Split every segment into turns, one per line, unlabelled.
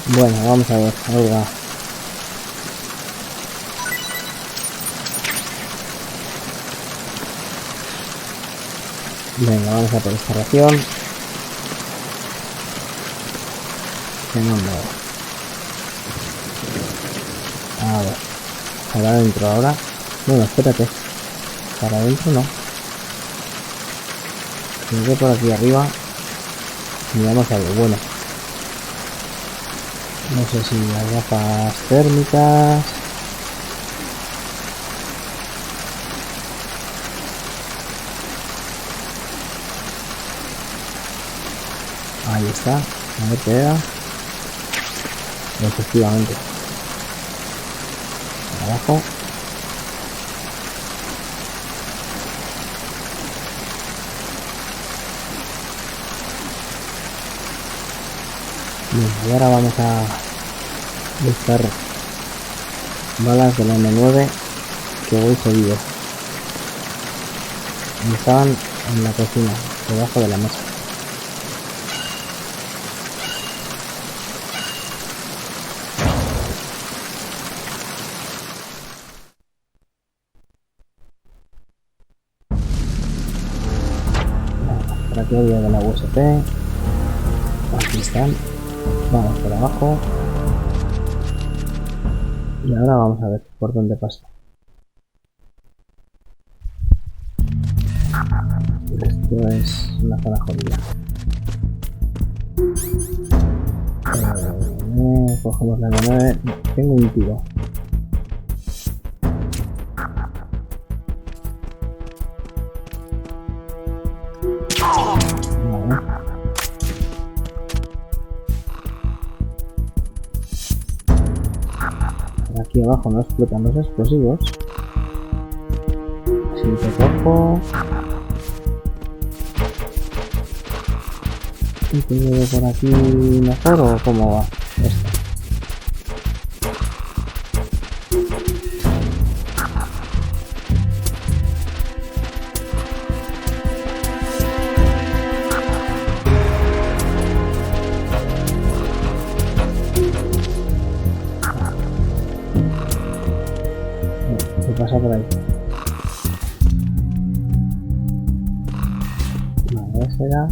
Bueno, vamos a ver, ahora. Venga, vamos a por esta ración. Que no me... A ver. Para adentro ahora. Bueno, espérate. Para adentro no. Creo que por aquí arriba miramos algo bueno. No sé si las gafas térmicas. Ahí está. A ver qué era. Efectivamente. Abajo. Bien, y ahora vamos a buscar balas de la M9 que voy seguido. Estaban en la cocina, debajo de la mesa. Por aquí había de la USP. Aquí están. Vamos por abajo. Y ahora vamos a ver por dónde pasa. Esto es una zona jodida. Cogemos la M9. Tengo un tiro. Vale. Por aquí abajo no explotan los explosivos. Si te cojo... ¿Y te llevo por aquí mejor o cómo va esto? ¿Qué pasa por ahí? Vale, ese era...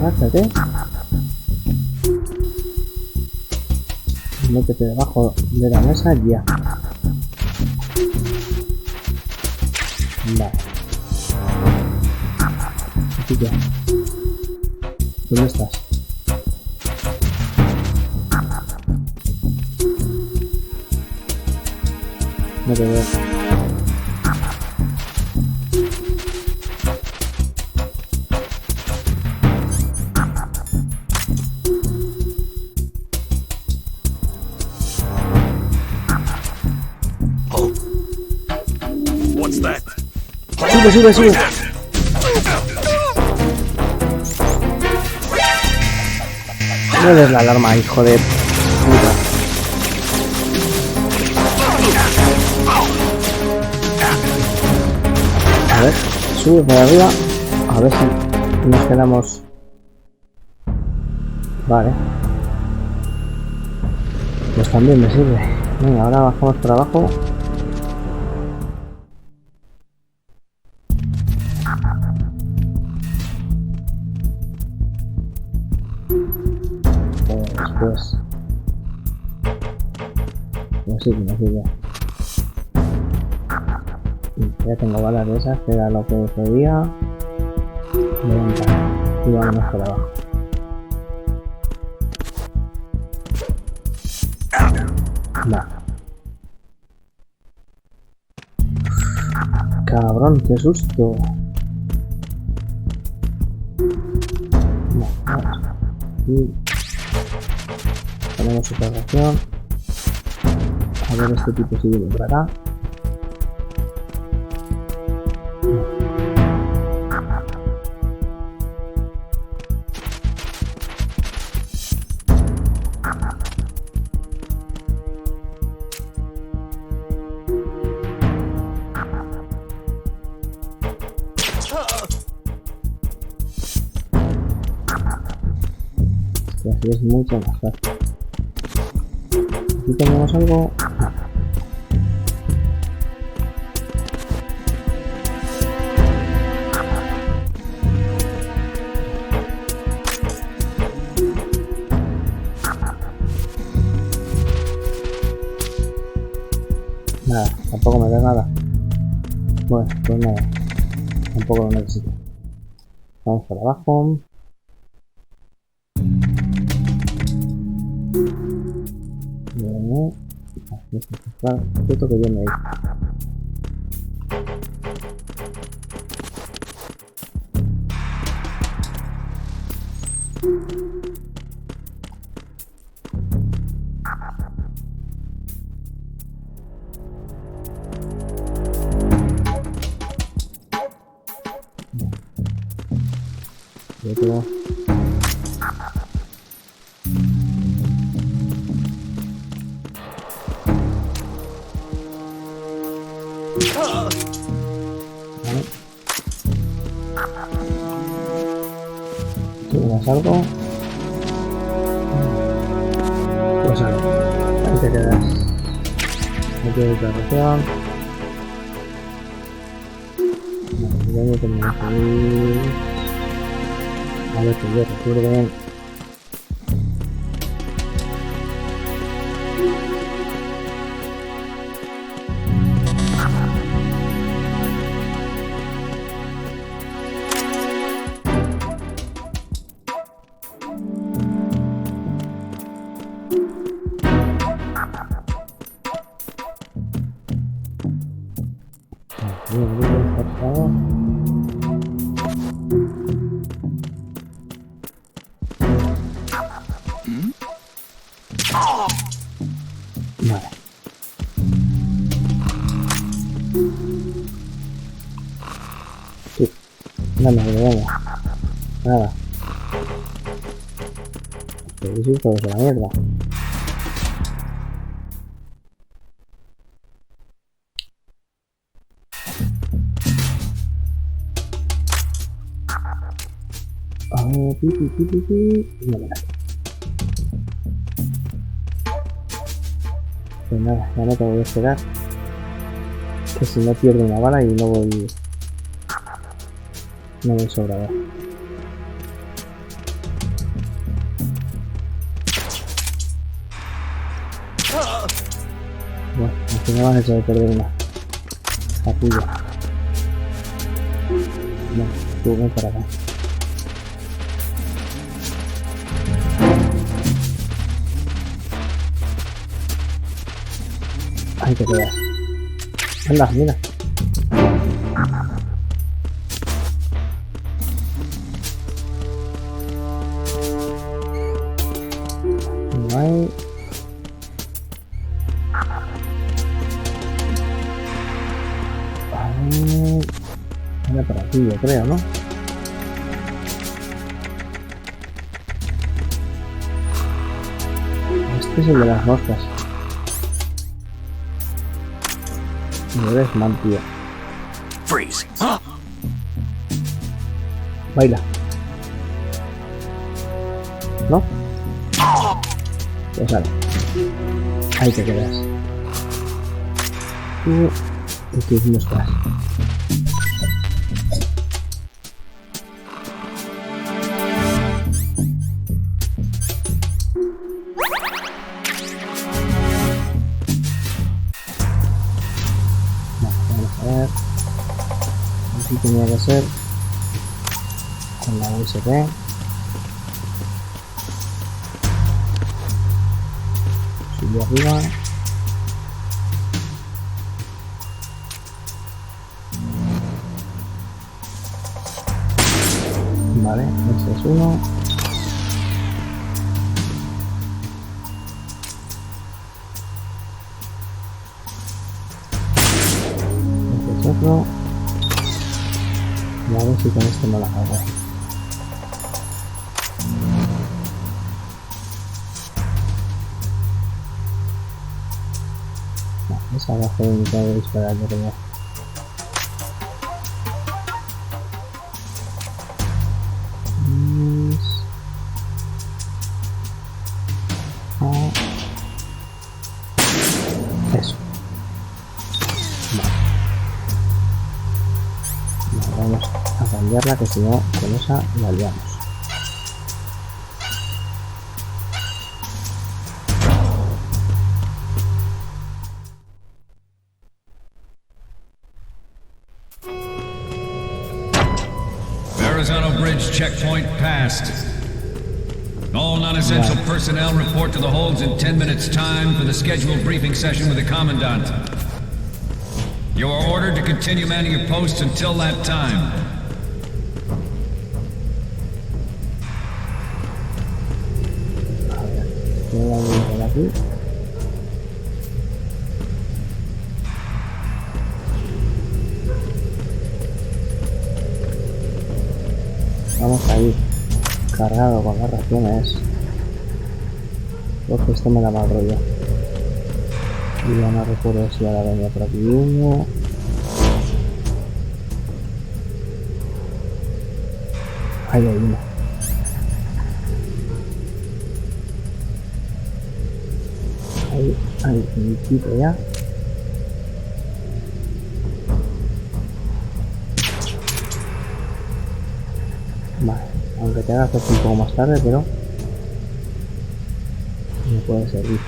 Agáchate. Métete debajo de la mesa ya. Vale. Aquí ya. ¿Dónde estás? No te veo. Sube, sube, sube. No des la alarma, hijo de puta. A ver, sube para arriba. A ver si nos quedamos. Vale. Pues también me sirve. Venga, ahora bajamos por abajo. Pues sí, me sirve. Ya tengo balas de esas, que era lo que pedía. Levanta. Y vámonos por abajo. Va. Cabrón, qué susto. Vamos. Y ponemos superación. A ver este tipo si viene por acá. Y así es mucho más fácil. Aquí tenemos algo. Nada, tampoco me da nada. Bueno, pues nada, tampoco lo necesito. Vamos por abajo. Bien. Claro, esto que viene ahí. Otro. Vale. ¿Tienes algo? Pues a ver, ahí te quedas. Aquí hay otra ración. Vale, ya tenemos ahí. A ver que yo recuerde. Bien, por favor. Vale. Sí. Dame, dame. Nada. Pero sí, todo es la mierda. A ver, no me da. Pues nada, ya no tengo que esperar. Que si no pierdo una bala y no voy sobrado. Bueno, al final vas a hecho de perder una capilla. No, tú ven para acá. Ahí te quedas. Anda, mira. No hay. Anda por aquí, yo creo, ¿no? Este es el de las moscas. No eres mal, tío.
Freeze.
Baila. ¿No? Pues sale. Ahí te quedas. Y tus moscas. Así tenía que ser con la USB. Subí arriba. Vale, este es uno. Este es otro. Y a ver si con este no la hago. No, esa abajo de mitad de disparar yo creo. cambiarla, que si no, con esa la liamos.
Horizontal bridge checkpoint passed. All non-essential personnel report to the holds in 10 minutes' time for the scheduled briefing session with the Commandant. You are ordered to continue manning your posts until that time.
A ver, voy a ir por aquí. Vamos a ir cargado con las raciones, porque esto me da mal rollo. Y ya no recuerdo si ahora venía por aquí uno. Ahí hay uno. Ahí, un tipo ya. Vale, aunque tenga que hacer un poco más tarde, pero me puede servir.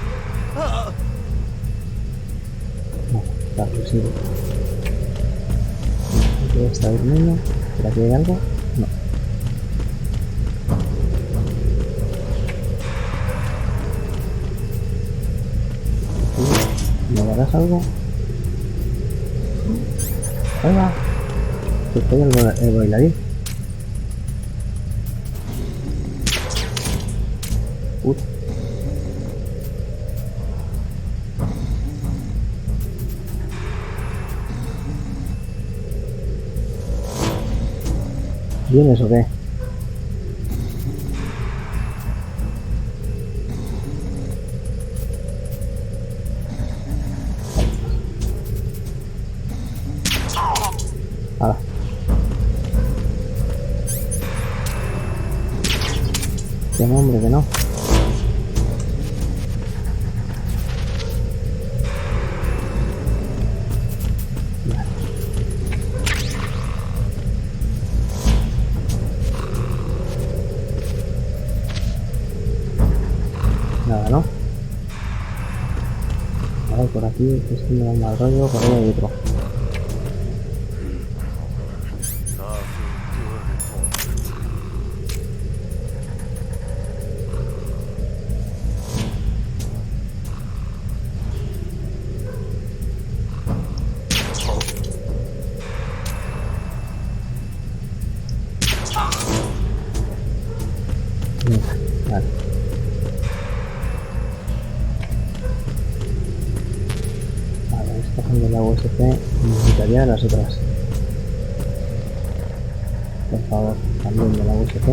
No, claro, sí. Aquí está durmiendo. ¿Por aquí hay algo? No. ¿Me darás algo? Ahí va. Que estoy el bailarín. Uy. ¿Vienes o qué? Ahora. Que no, hombre, que no. Nada, ¿no? A ver, por aquí, esto me da un mal rollo, por ahí hay otro. Vale. Vale, esta son de la USP, necesitaría las otras. Por favor, también de la USP.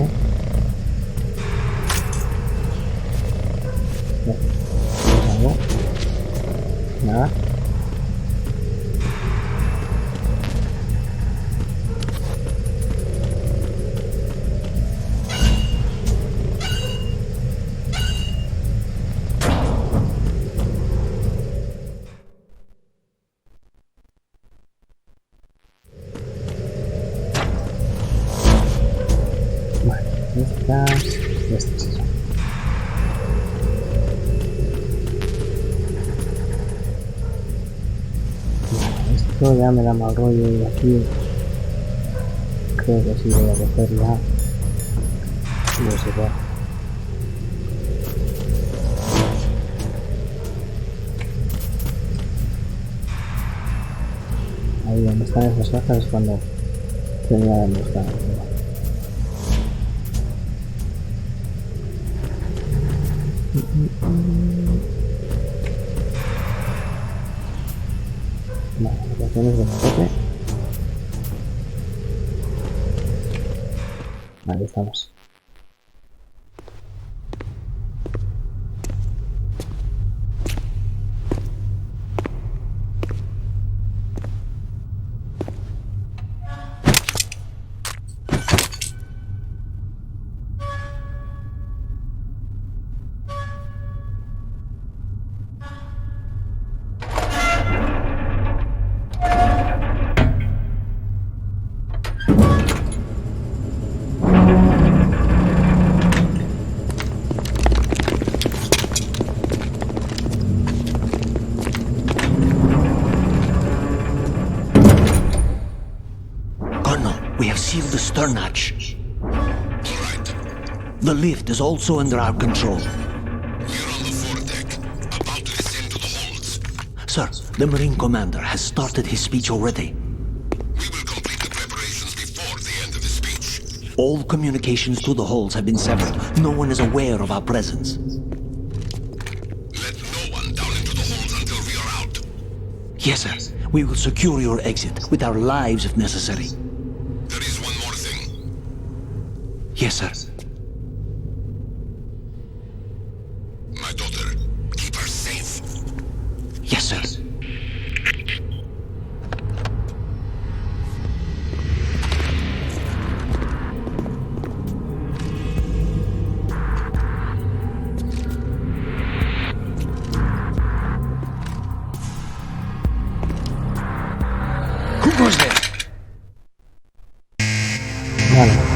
No, ¿tienes algo? Nada. Estas. Vale, esto ya me da mal rollo y aquí creo que sí voy a cogerla. No sé qué. Ahí donde están esas cajas es cuando tenía de buscar. Vale, operaciones de paquete. Ahí estamos.
seal the stern hatch.
All right.
The lift is also under our control.
We're on the foredeck, about to descend to the holds.
Sir, the Marine Commander has started his speech already.
We will complete the preparations before the end of the speech.
All communications to the holds have been severed. No one is aware of our presence.
Let no one down into the holds until we are out.
Yes, sir. We will secure your exit with our lives if necessary.
There is one more thing.
Yes, sir.
My daughter, keep her safe.
Yes, sir.
Who goes there?
Vale.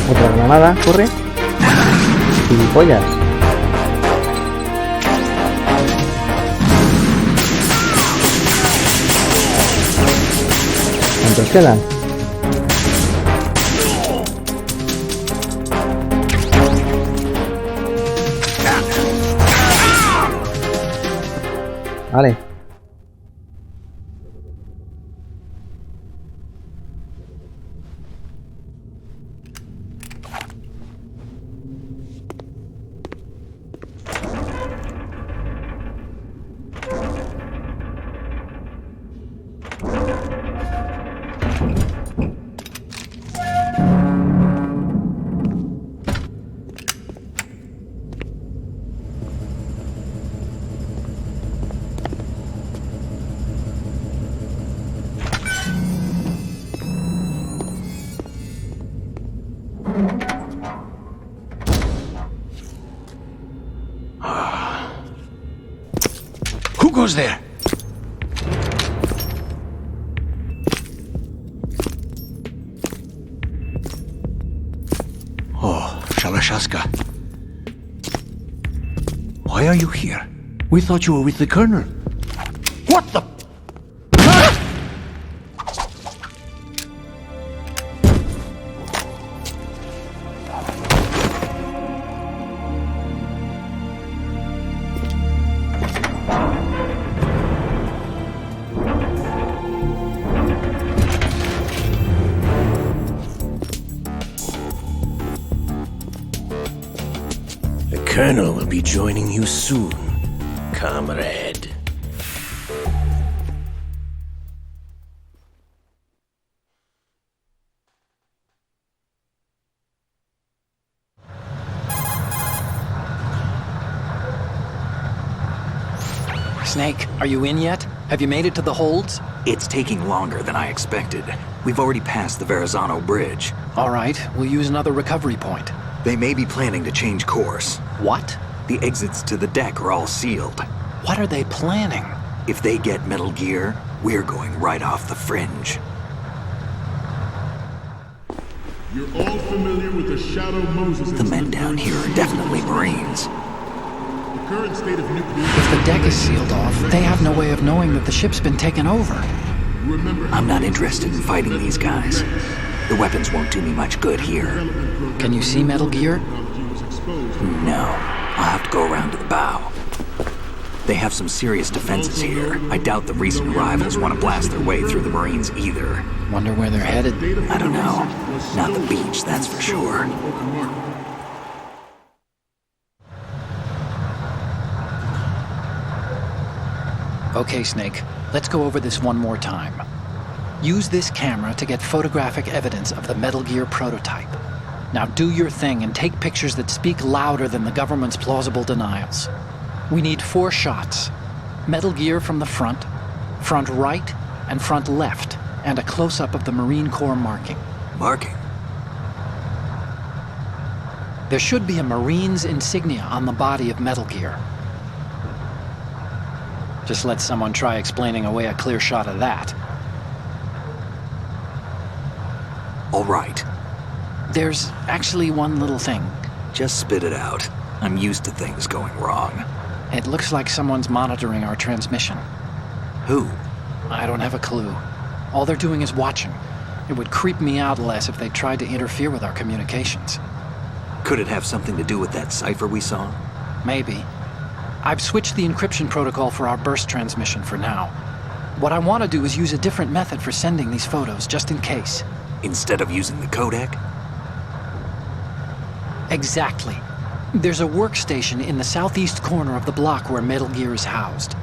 Otra granada, corre. Gilipollas. ¿Cuántos quedan? Vale.
Who goes there? Oh, Shalashaska. Why are you here? We thought you were with the Colonel. What the?
The Colonel will be joining you soon, comrade.
Snake, are you in yet? Have you made it to the holds?
It's taking longer than I expected. We've already passed the Verrazano Bridge.
All right, we'll use another recovery point.
They may be planning to change course.
What?
The exits to the deck are all sealed.
What are they planning?
If they get Metal Gear, we're going right off the fringe.
You're all familiar with the Shadow Moses
The men down here are definitely Marines.
The current state of nuclear...
If the deck is sealed off, they have no way of knowing that the ship's been taken over.
Remember,
I'm not interested in fighting these guys. The weapons won't do me much good here.
Can you see Metal Gear?
No, I'll have to go around to the bow. They have some serious defenses here. I doubt the recent arrivals want to blast their way through the Marines either.
Wonder where they're headed.
I don't know. Not the beach, that's for sure.
Okay, Snake. Let's go over this one more time. Use this camera to get photographic evidence of the Metal Gear prototype. Now do your thing and take pictures that speak louder than the government's plausible denials. We need 4 shots. Metal Gear from the front right, and front left, and a close-up of the Marine Corps marking.
Marking?
There should be a Marine's insignia on the body of Metal Gear. Just let someone try explaining away a clear shot of that.
All right.
There's actually one little thing.
Just spit it out. I'm used to things going wrong.
It looks like someone's monitoring our transmission.
Who?
I don't have a clue. All they're doing is watching. It would creep me out less if they tried to interfere with our communications.
Could it have something to do with that cipher we saw?
Maybe. I've switched the encryption protocol for our burst transmission for now. What I want to do is use a different method for sending these photos, just in case.
Instead of using the codec?
Exactly. There's a workstation in the southeast corner of the block where Metal Gear is housed.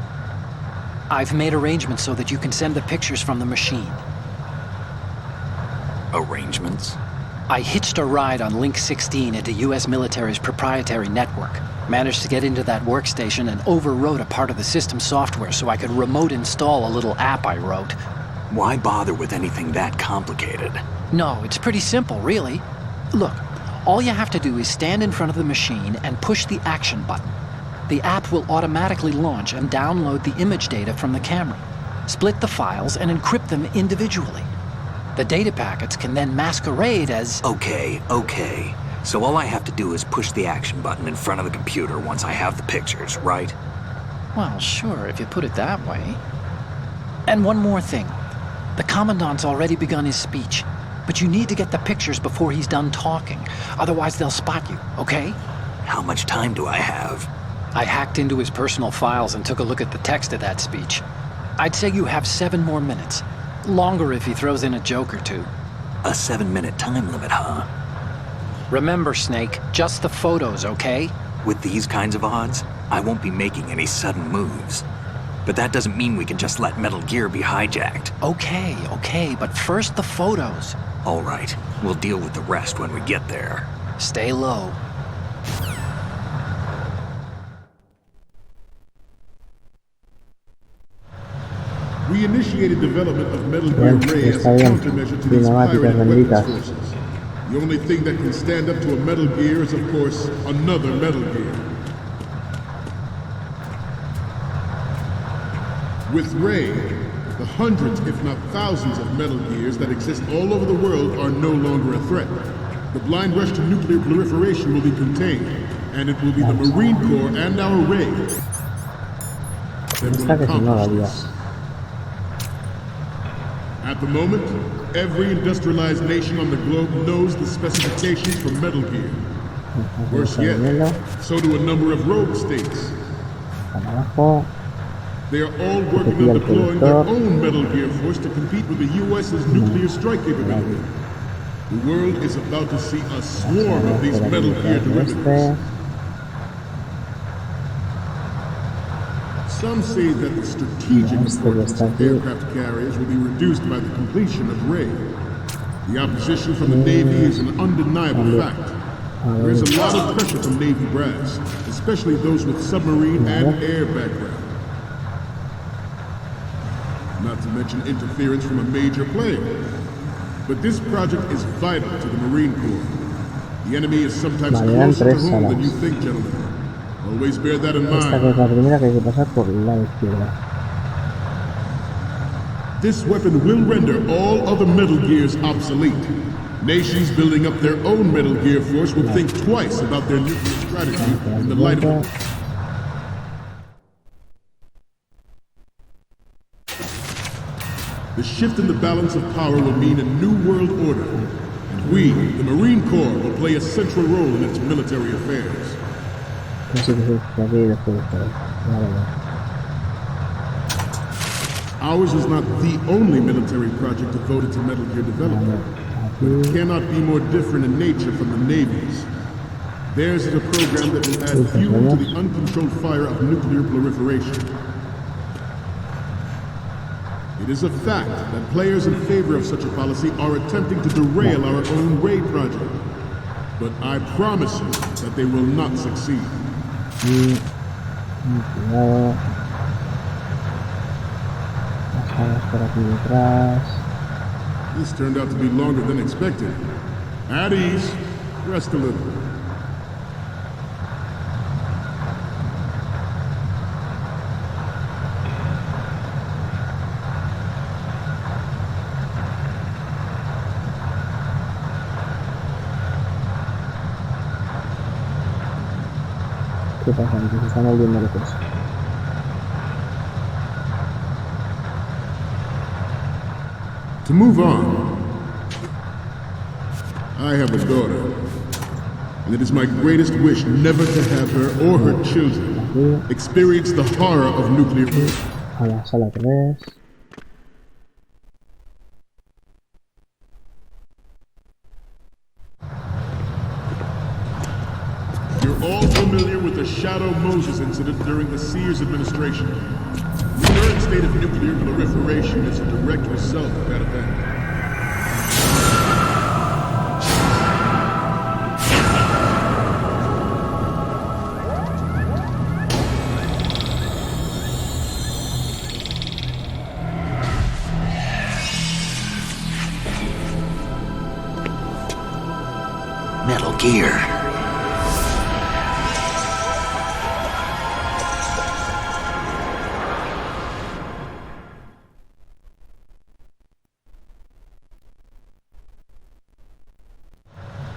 I've made arrangements so that you can send the pictures from the machine.
Arrangements?
I hitched a ride on Link 16 into US military's proprietary network. Managed to get into that workstation and overwrote a part of the system software so I could remote install a little app I wrote.
Why bother with anything that complicated?
No, it's pretty simple, really. Look, all you have to do is stand in front of the machine and push the action button. The app will automatically launch and download the image data from the camera, split the files, and encrypt them individually. The data packets can then masquerade as...
Okay. So all I have to do is push the action button in front of the computer once I have the pictures, right?
Well, sure, if you put it that way. And one more thing. The Commandant's already begun his speech, but you need to get the pictures before he's done talking. Otherwise, they'll spot you, okay?
How much time do I have?
I hacked into his personal files and took a look at the text of that speech. I'd say you have 7 more minutes. Longer if he throws in a joke or two.
A 7-minute time limit, huh?
Remember, Snake, just the photos, okay?
With these kinds of odds, I won't be making any sudden moves. But that doesn't mean we can just let Metal Gear be hijacked.
Okay, but first the photos.
All right, we'll deal with the rest when we get there.
Stay low.
We initiated development of Metal Gear Ray as a countermeasure to these pirate weapons forces. The only thing that can stand up to a Metal Gear is, of course, another Metal Gear. With Ray, the hundreds, if not thousands, of Metal Gears that exist all over the world are no longer a threat. The blind rush to nuclear proliferation will be contained, and it will be the Marine Corps and our Ray that will accomplish this. At the moment, every industrialized nation on the globe knows the specifications for Metal Gear. Worse yet, so do a number of rogue states. They are all working on deploying their own Metal Gear force to compete with the US's nuclear strike capability. The world is about to see a swarm of these Metal Gear derivatives. Some say that the strategic importance of aircraft carriers will be reduced by the completion of Ray. The opposition from the Navy is an undeniable fact. There is a lot of pressure from Navy brass, especially those with submarine and air background. Not to mention interference from a major player. But this project is vital to the Marine Corps. The enemy is sometimes closer to home than you think, gentlemen. Always bear that in mind. This weapon will render all other Metal Gears obsolete. Nations building up their own Metal Gear force will think twice about their nuclear strategy in the light of it. The shift in the balance of power will mean a new world order. And we, the Marine Corps, will play a central role in its military affairs. Ours is not the only military project devoted to Metal Gear development, but it cannot be more different in nature from the Navy's. Theirs is a program that will add fuel to the uncontrolled fire of nuclear proliferation. It It is a fact that players in favor of such a policy are attempting to derail our own raid project. But I promise you that they will not succeed.
Cuidado. Pasamos por aquí detrás.
This turned out to be longer than expected. At ease. Rest a little.
¿Qué pasa? Se están volviendo locos.
To move on, I have a daughter, and it is my greatest wish never to have her or her children experience the horror of nuclear.
A la sala 3.
You're all familiar with the Shadow Moses incident during the Sears administration. The current state of nuclear proliferation is a direct result of that event.
Metal Gear.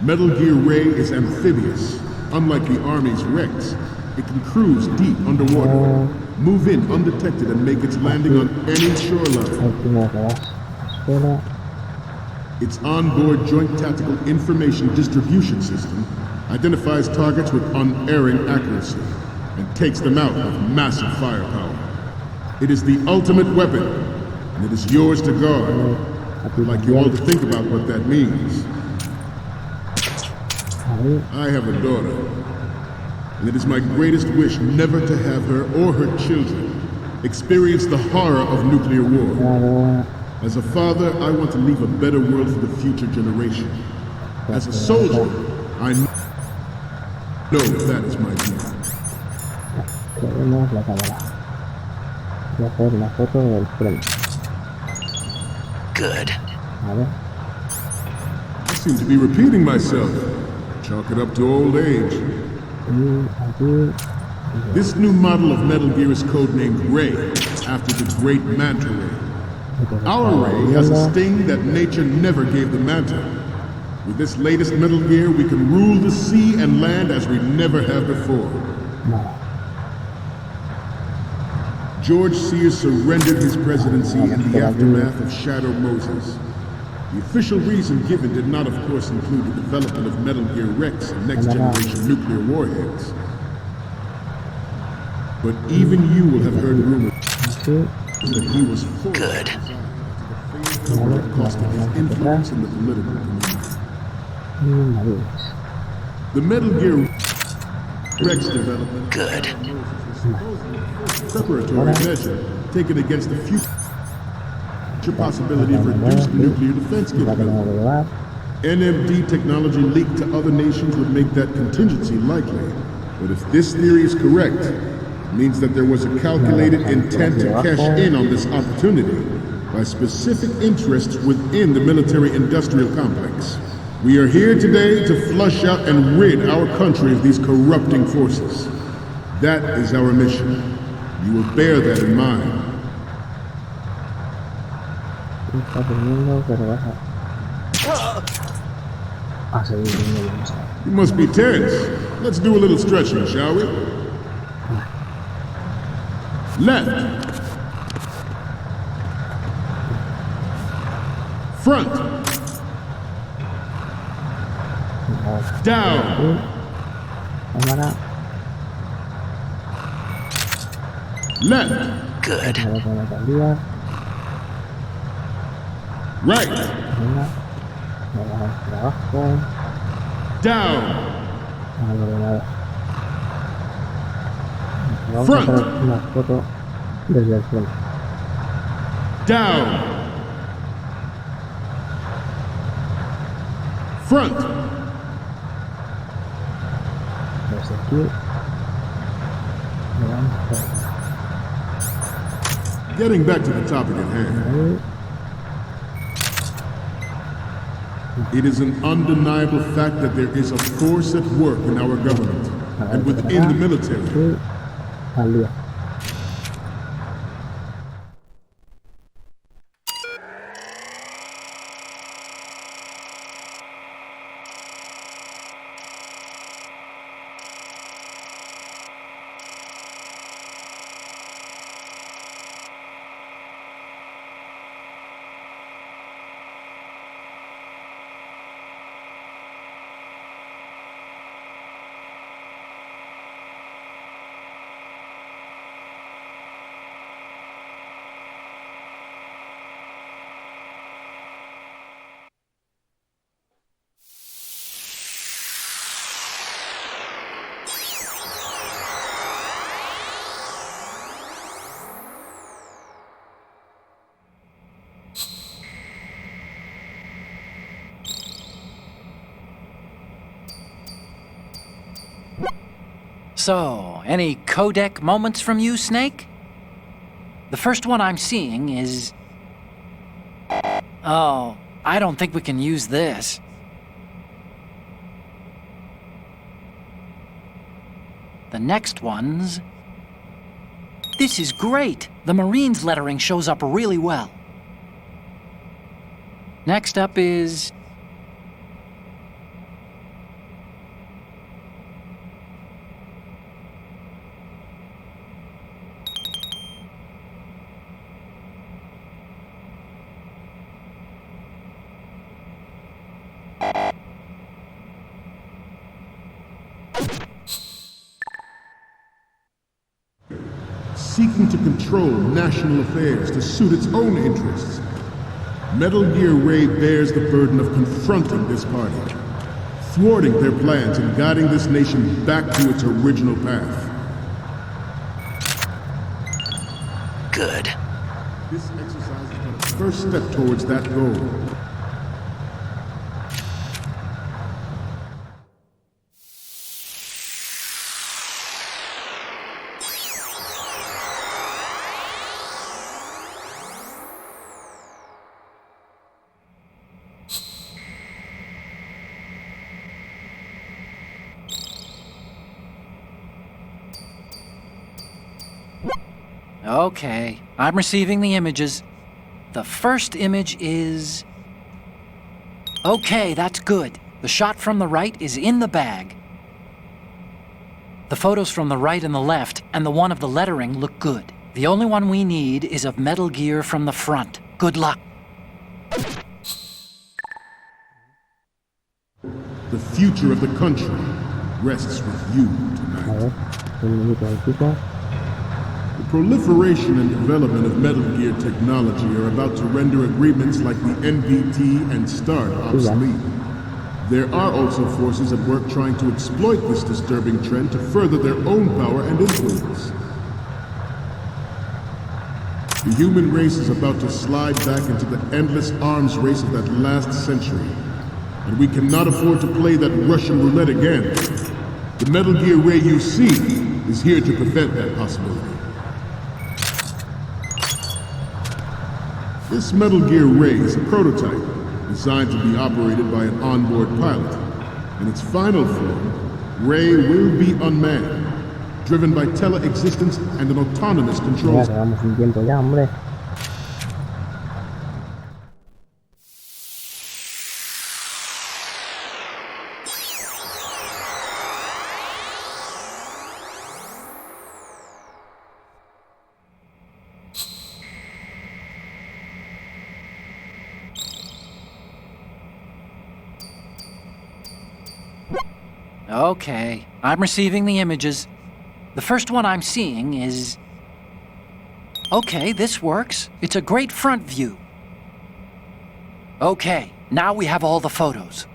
Metal Gear Ray is amphibious. Unlike the Army's Rex, it can cruise deep underwater, move in undetected and make its landing on any shoreline. Its onboard Joint Tactical Information Distribution System identifies targets with unerring accuracy and takes them out with massive firepower. It is the ultimate weapon, and it is yours to guard. I'd like you all to think about what that means. I have a daughter, and it is my greatest wish never to have her or her children experience the horror of nuclear war. As a father, I want to leave a better world for the future generation. As a soldier, I know that is my duty.
Queremos la cámara. Voy a hacer una foto del frente.
Good.
Vale.
I seem to be repeating myself. Chalk it up to old age.
Y aquí.
This new model of Metal Gear is codenamed Ray, after the great Manta Ray. Our Ray has a sting that nature never gave the Manta. With this latest Metal Gear, we can rule the sea and land as we never have before.
Vale.
George Sears surrendered his presidency in the aftermath of Shadow Moses. The official reason given did not, of course, include the development of Metal Gear Rex and next-generation nuclear warheads. But even you will have heard rumors that he was forced
Good.
to cover at cost of his influence in the political community. The Metal Gear Rex development
Good.
preparatory measure taken against the future possibility of reduced nuclear defense capability. NMD technology leaked to other nations would make that contingency likely. But if this theory is correct, it means that there was a calculated intent to cash in on this opportunity by specific interests within the military-industrial complex. We are here today to flush out and rid our country of these corrupting forces. That is our mission. You will bear that in mind.
Está durmiendo, pero vas a seguir durmiendo.
You must be tense. Let's do a little stretching, shall we? Left. Front. Down.
Cámara.
Left.
Good.
Vale, con la tablilla.
Right.
Venga. Vamos para abajo.
Down.
Vamos de nada. Vamos
Front.
a hacer una foto desde el frente.
Down. Front.
Terus aquí.
Getting back to the topic at hand. It is an undeniable fact that there is a force at work in our government and within the military.
Lihat.
So, any codec moments from you, Snake? The first one I'm seeing is... Oh, I don't think we can use this. The next one's... This is great! The Marines lettering shows up really well. Next up is...
Seeking to control national affairs to suit its own interests. Metal Gear Ray bears the burden of confronting this party, thwarting their plans and guiding this nation back to its original path.
Good.
This exercise is but a first step towards that goal.
Okay, I'm receiving the images. The first image is... Okay, that's good. The shot from the right is in the bag. The photos from the right and the left, and the one of the lettering look good. The only one we need is of Metal Gear from the front. Good luck.
The future of the country rests with you tonight.
Ini kita.
The proliferation and development of Metal Gear technology are about to render agreements like the NPT and START obsolete. There are also forces at work trying to exploit this disturbing trend to further their own power and influence. The human race is about to slide back into the endless arms race of that last century, and we cannot afford to play that Russian roulette again. The Metal Gear Ray you see is here to prevent that possibility. This Metal Gear Ray is a prototype, designed to be operated by an onboard pilot. In its final form, Ray will be unmanned, driven by tele-existence and an autonomous control.
Ya, quedamos sin tiempo ya, hombre.
Okay, I'm receiving the images. The first one I'm seeing is... Okay, this works. It's a great front view. Okay, now we have all the photos.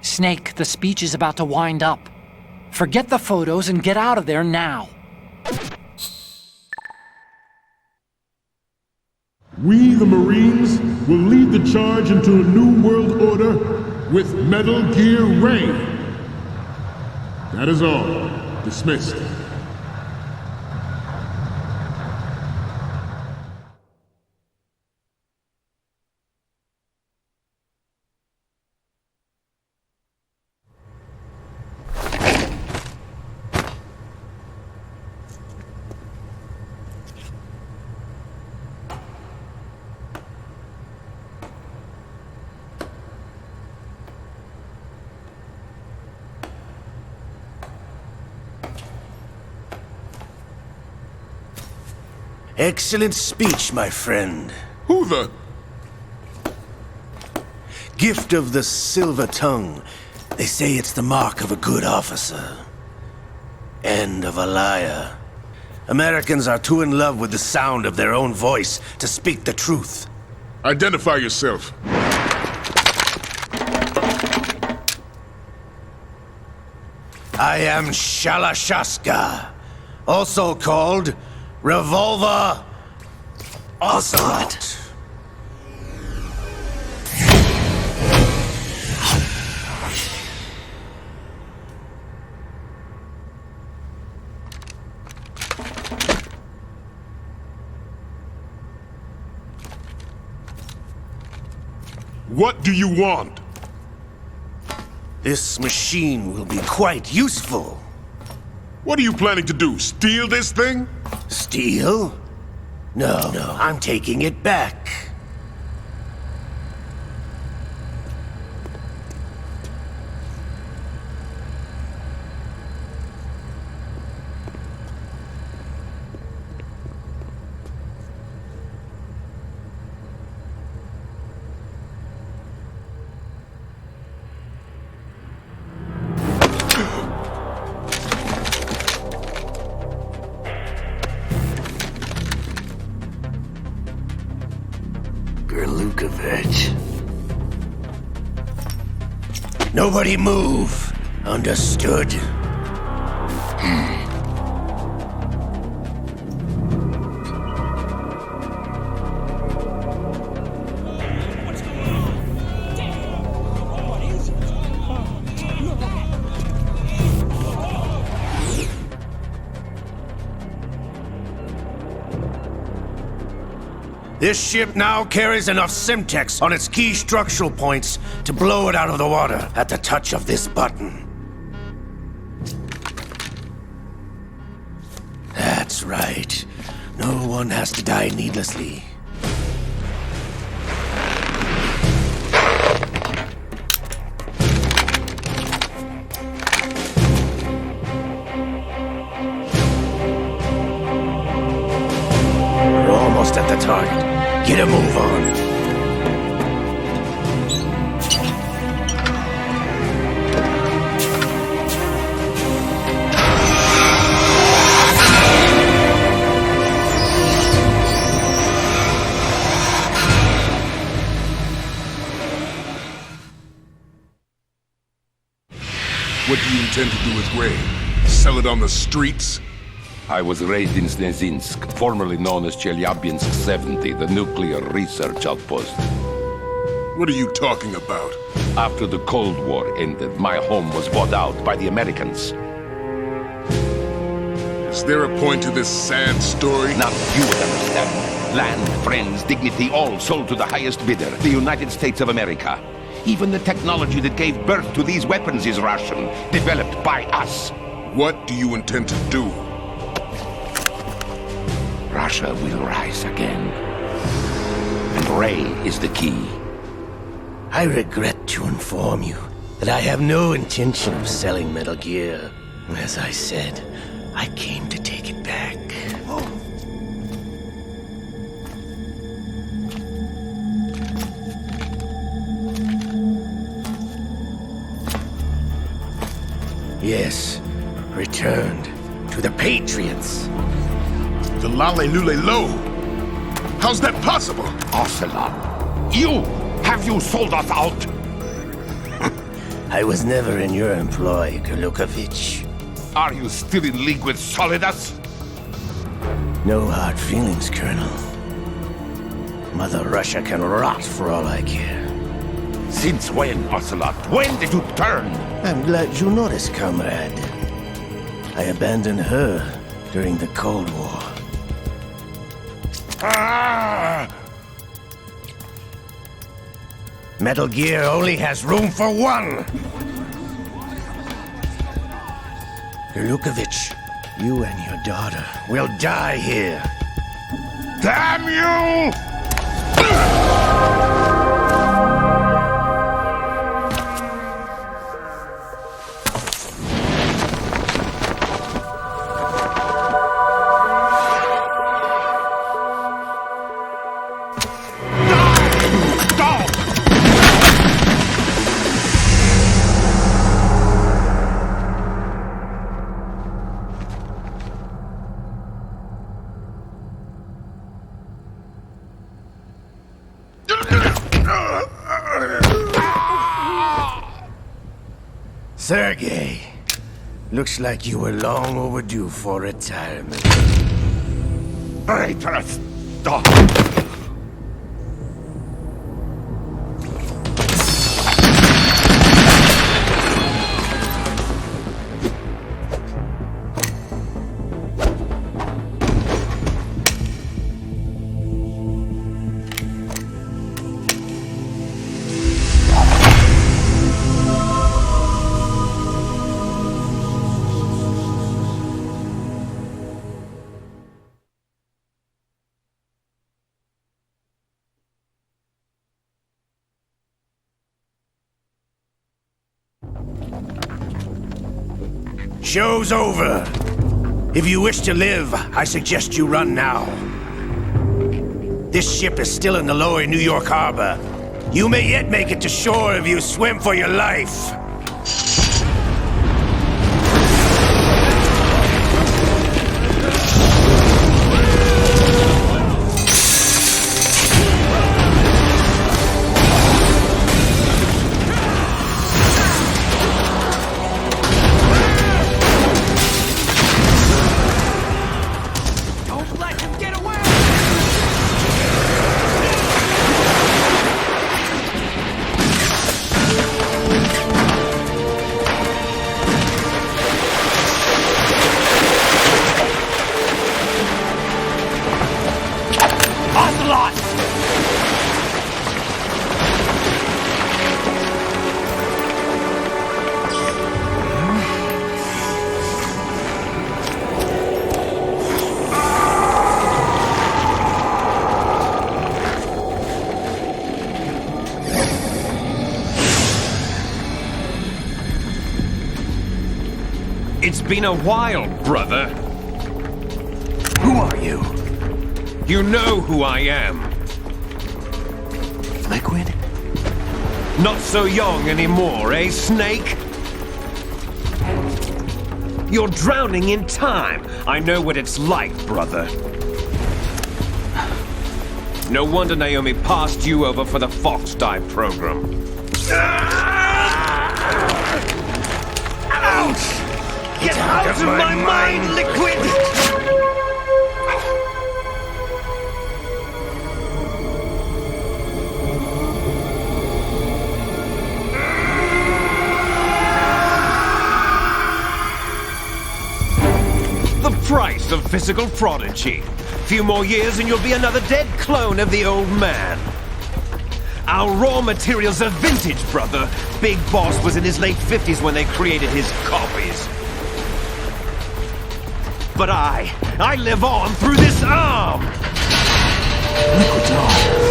Snake, the speech is about to wind up. Forget the photos and get out of there now.
We, the Marines, will lead the charge into a new world order with Metal Gear Ray. That is all. Dismissed.
Excellent speech, my friend.
Who the...
Gift of the silver tongue. They say it's the mark of a good officer. And of a liar. Americans are too in love with the sound of their own voice to speak the truth.
Identify yourself.
I am Shalashaska, also called Revolver Ocelot.
What do you want?
This machine will be quite useful.
What are you planning to do? Steal this thing?
Steal? No, I'm taking it back. Nobody move. Understood? This ship now carries enough Simtex on its key structural points to blow it out of the water at the touch of this button. That's right. No one has to die needlessly. We're almost at the target. Get a move on.
What do you intend to do with Ray? Sell it on the streets?
I was raised in Snezinsk, formerly known as Chelyabinsk 70, the nuclear research outpost.
What are you talking about?
After the Cold War ended, my home was bought out by the Americans.
Is there a point to this sad story?
Not you would understand. Land, friends, dignity, all sold to the highest bidder, the United States of America. Even the technology that gave birth to these weapons is Russian, developed by us.
What do you intend to do?
Russia will rise again. And Ray is the key.
I regret to inform you that I have no intention of selling Metal Gear. As I said, I came to take it back. Yes, returned to the Patriots.
The Lale Lule Lo? How's that possible?
Ocelot, have you sold us out?
I was never in your employ, Gurlukovich.
Are you still in league with Solidus?
No hard feelings, Colonel. Mother Russia can rot for all I care.
Since when, Ocelot? When did you turn?
I'm glad you noticed, comrade. I abandoned her during the Cold War.
Ah!
Metal Gear only has room for one! Lukovich, you and your daughter will die here.
Damn you!
Sergei, looks like you were long overdue for retirement.
Traitorous dog!
Show's over. If you wish to live, I suggest you run now. This ship is still in the lower New York harbor. You may yet make it to shore if you swim for your life.
It's been a while, brother.
Who are you?
You know who I am.
Liquid?
Not so young anymore, eh, Snake? You're drowning in time. I know what it's like, brother. No wonder Naomi passed you over for the Fox Die program. Ouch! Get out of my mind, Liquid! The price of physical prodigy. Few more years and you'll be another dead clone of the old man. Our raw materials are vintage, brother. Big Boss was in his late 50s when they created his copies. But I live on through this arm!
Liquid's on.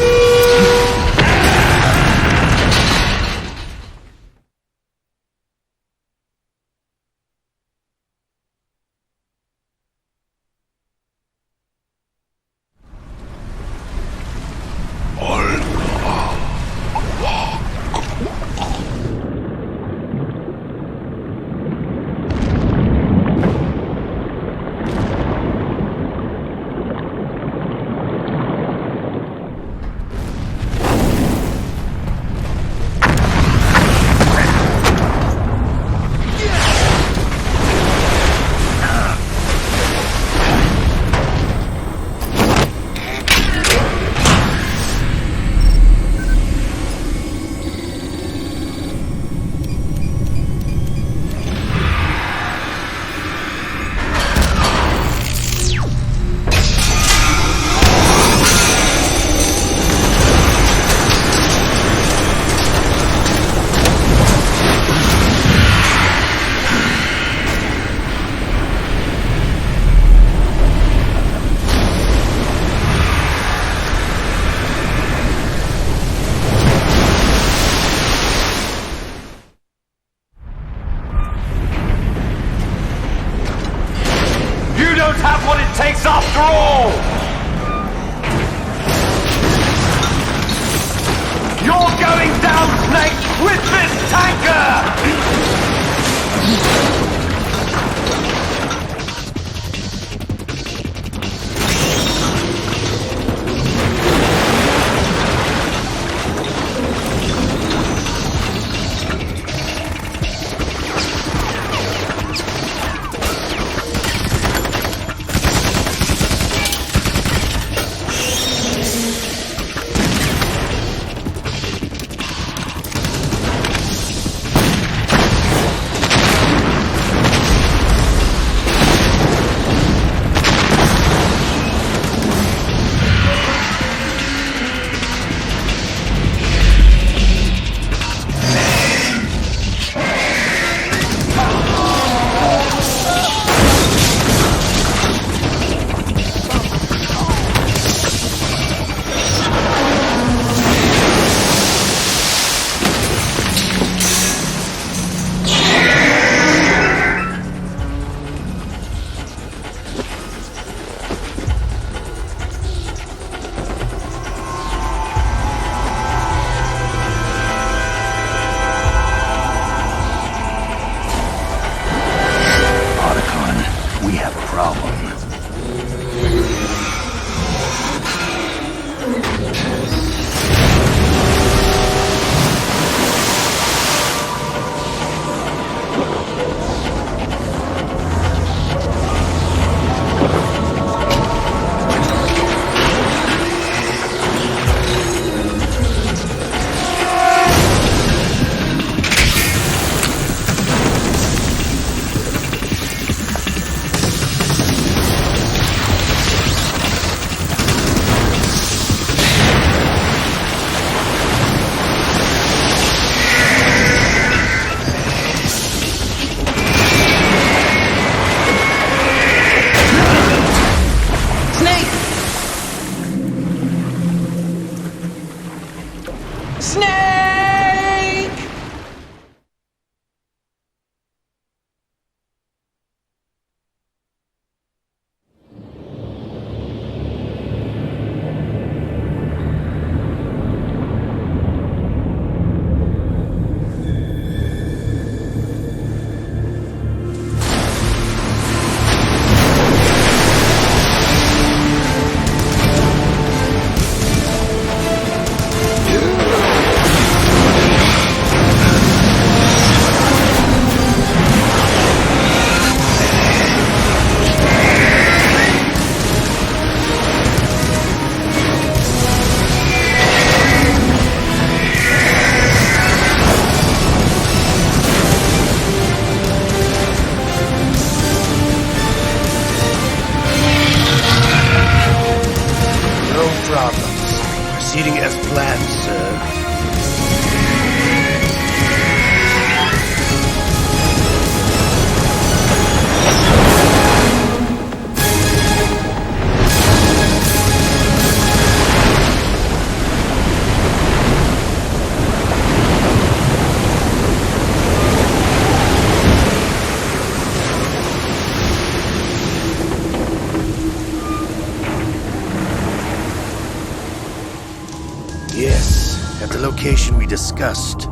discussed.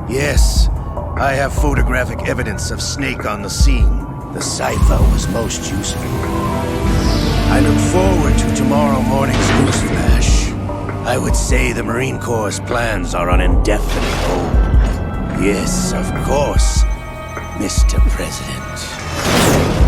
Yes, I have photographic evidence of Snake on the scene. The cipher was most useful. I look forward to tomorrow morning's newsflash. I would say the Marine Corps' plans are on indefinite hold. Yes, of course, Mr. President.